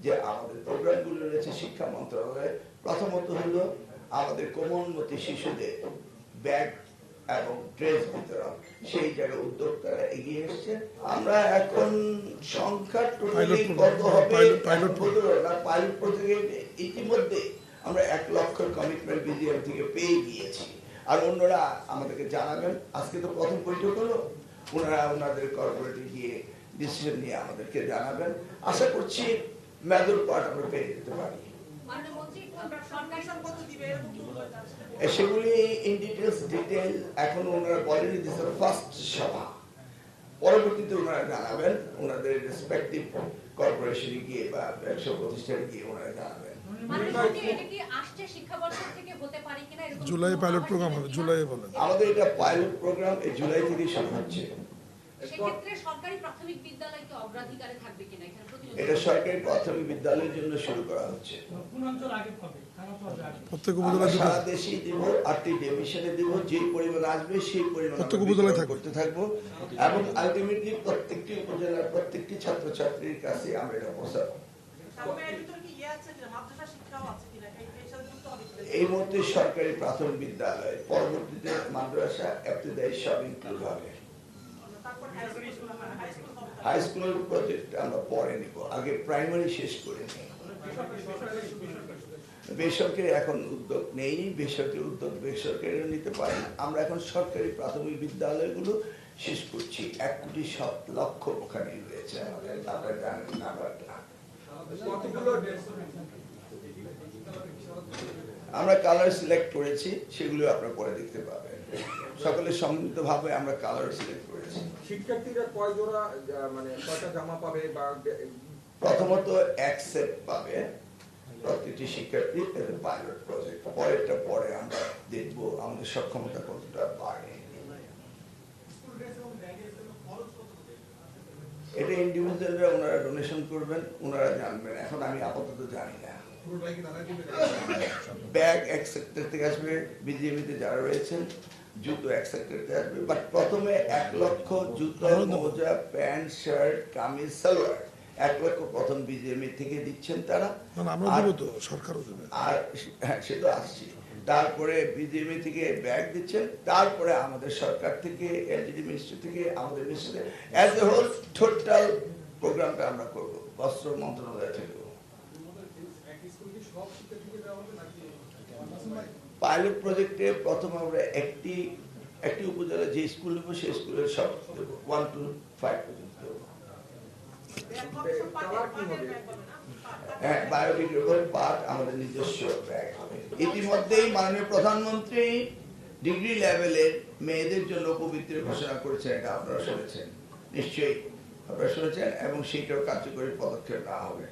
যে আমাদের প্রোগ্রামগুলো রয়েছে শিক্ষা মন্ত্রণালয়ে। প্রথমত হলো আমাদের কোমলমতি শিশুদের ব্যাগ এবং ড্রেস বিতরণ, সেই জায়গায় উদ্যোক্তারা এগিয়ে এসছে। আমরা এখন সংখ্যা টোটালি কত হবে পাইলট প্রজেক্ট ইতিমধ্যে আমরা 1 লক্ষের কমিটমেন্ট বিজিএম থেকে পেয়ে গিয়েছি। আর অন্যরা আমাদেরকে জানাবেন। আজকে তো প্রথম বৈঠক হলো, ওনারা ওনাদের কর্পোরেটে গিয়ে ডিসিশন নিয়ে আমাদেরকে জানাবেন। আশা করছি মেজর পার্ট আমরা পেয়ে যেতে পারি। সেগুলি ইন ডিটেল এখন ওনারা বলেনি, দিস ইজ ফার্স্ট সভা। পরবর্তীতে ওনারা জানাবেন ওনাদের রেসপেক্টিভ কর্পোরেশনে গিয়ে বা ব্যবসা প্রতিষ্ঠানে গিয়ে ওনারা জানাবেন। জুলাই পাইলট প্রোগ্রাম হবে, জুলাই বলেন। আমাদের এটা পাইলট প্রোগ্রাম এই জুলাই থেকে শুরু হচ্ছে। সেক্ষেত্রে সরকারি প্রাথমিক বিদ্যালয় কি অগ্রাধিকারে থাকবে কিনা? এটা সরকারি প্রাথমিক বিদ্যালয়ের জন্য শুরু করা হচ্ছে। প্রত্যেক উপজেলায় সারা দেশেই দিব, 8টি ডিভিশনে দিব। যে পরিমাণ আসবে সেই পরিমাণ প্রত্যেক উপজেলায় করতে থাকবো এবং আলটিমেটলি প্রত্যেকটি উপজেলার প্রত্যেকটি ছাত্রছাত্রীর কাছে আমরা এটা পৌঁছাবো। এই মুহূর্তে সরকারি প্রাথমিক বিদ্যালয়, পরবর্তীতে মাদ্রাসা, ইবতেদায়ী সব ইনক্লুড হবে। হাই স্কুলের প্রজেক্ট আমরা পরে নিব, আগে প্রাইমারি শেষ করে নিই। বেসরকারি এখন উদ্যোগ নেই, বেসরকারি উদ্যোগ বেসরকারিও নিতে পারে। আমরা এখন সরকারি প্রাথমিক বিদ্যালয়গুলো শেষ করছি। 1,07,00,000 ওখানে রয়েছে আমাদের। আপনারা জানেন নাম্বারটা। আমরা কালার সিলেক্ট করেছি, সেগুলো আপনারা পরে দেখতে পাবেন। সকলে সম্মিলিতভাবে আমরা কালার সিলেক্ট করেছি। শিক্ষার্থীরা কয় জোড়া মানে কয়টা জামা পাবে বা প্রথমত এক সেট পাবে প্রত্যেকটি শিক্ষার্থী। এটা পাইলট প্রজেক্ট, পরেরটা পরে আমরা দেখব আমাদের সক্ষমতা কতটা বাড়ে। এটা ইন্ডিভিজুয়ালরা ওনারা ডোনেশন করবেন, ওনারা জানবেন। এখন আমি আপাতত জানি না। ব্যাগ এক সেক্টর থেকে আসবে, বিজিএমইতে যারা রয়েছেন জুতো এক সেক্টর থেকে আসবে। বাট প্রথমে 1 লক্ষ জুতো, মোজা, প্যান্ট, শার্ট, কামিজ, সালোয়ার 1 লক্ষ প্রথম বিজিএমই থেকে দিচ্ছেন তারা। আর হ্যাঁ, সে তো আসছি। তারপরে বিজিএমই থেকে ব্যাগ দিচ্ছেন, তারপরে আমাদের সরকার থেকে, এলজিডি মিনিস্ট্রি থেকে, আমাদের মিনিস্ট্রি থেকে, অ্যাজ এ হোল টোটাল প্রোগ্রামটা আমরা করবো বস্ত্র মন্ত্রণালয় থেকে। পাইলট প্রজেক্টে প্রথমে আমরা একটি উপজেলা যে স্কুল নেবো সেই স্কুলের সব দেবো, 1 to 5 পর্যন্ত দেবো। হ্যাঁ, বায়োডিগ্রেডেবল পার্ট আমাদের নিজস্ব ব্যাগ হবে। ইতিমধ্যেই মাননীয় প্রধানমন্ত্রী ডিগ্রি লেভেলের মেয়েদের জন্য পবিত্র ঘোষণা করেছেন, এটা আপনারা শুনেছেন নিশ্চয়ই, আপনারা শুনেছেন, এবং সেইটাও কার্যকরী পদক্ষেপ নেওয়া হবে।